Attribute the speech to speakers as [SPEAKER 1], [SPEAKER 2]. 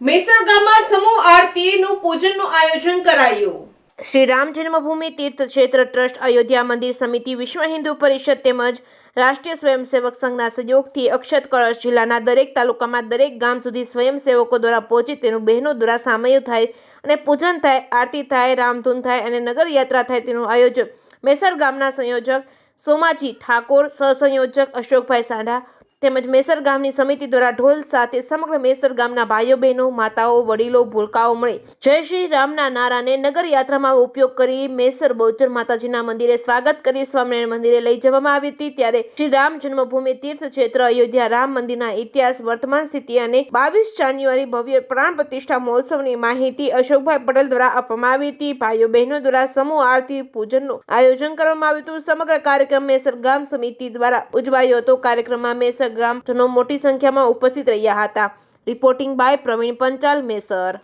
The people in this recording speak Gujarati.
[SPEAKER 1] મેસર ગામમાં સમૂહ આરતીનું પૂજનનું આયોજન કરાયું. શ્રી રામ જન્મભૂમિ તીર્થ ક્ષેત્ર ટ્રસ્ટ, અયોધ્યા મંદિર સમિતિ, વિશ્વ હિન્દુ પરિષદ તેમજ રાષ્ટ્રીય સ્વયંસેવક સંઘના સહયોગથી અક્ષત કળશ જિલ્લાના દરેક તાલુકામાં દરેક ગામ સુધી સ્વયંસેવકો દ્વારા પહોંચી તેનું બહેનો દ્વારા સામયું થાય અને પૂજન થાય, આરતી થાય, રામધૂન થાય અને નગર યાત્રા થાય તેનું આયોજન મેસર ગામના સંયોજક સોમાજી ઠાકોર, સહસંયોજક અશોકભાઈ સાંઢા તેમજ મેસર ગામની સમિતિ દ્વારા ઢોલ સાથે સમગ્ર મેસર ગામના ભાઈઓ બહેનો, માતાઓ, વડીલો, ભૂલકાઓ મળી જય શ્રી રામના નારાને નગર યાત્રામાં ઉપયોગ કરી મેસર બહુચર માતાજીના મંદિરે સ્વાગત કરી સ્વામિનારાયણ મંદિરે લઈ જવામાં આવી હતી. ત્યારે શ્રી રામ જન્મભૂમિ તીર્થ ક્ષેત્ર અયોધ્યા રામ મંદિરના ઇતિહાસ, વર્તમાન સ્થિતિ અને 22 જાન્યુઆરી ભવ્ય પ્રાણ પ્રતિષ્ઠા મહોત્સવની માહિતી અશોકભાઈ પટેલ દ્વારા આપવામાં આવી હતી. ભાઈઓ બહેનો દ્વારા સમૂહ આરતી પૂજનનું આયોજન કરવામાં આવ્યું હતું. સમગ્ર કાર્યક્રમ મેસર ગામ સમિતિ દ્વારા ઉજવાયો હતો. કાર્યક્રમમાં મેસર ગ્રામજનો મોટી સંખ્યામાં ઉપસ્થિત રહ્યા હતા. Reporting by Pravin Panchal, મેસર.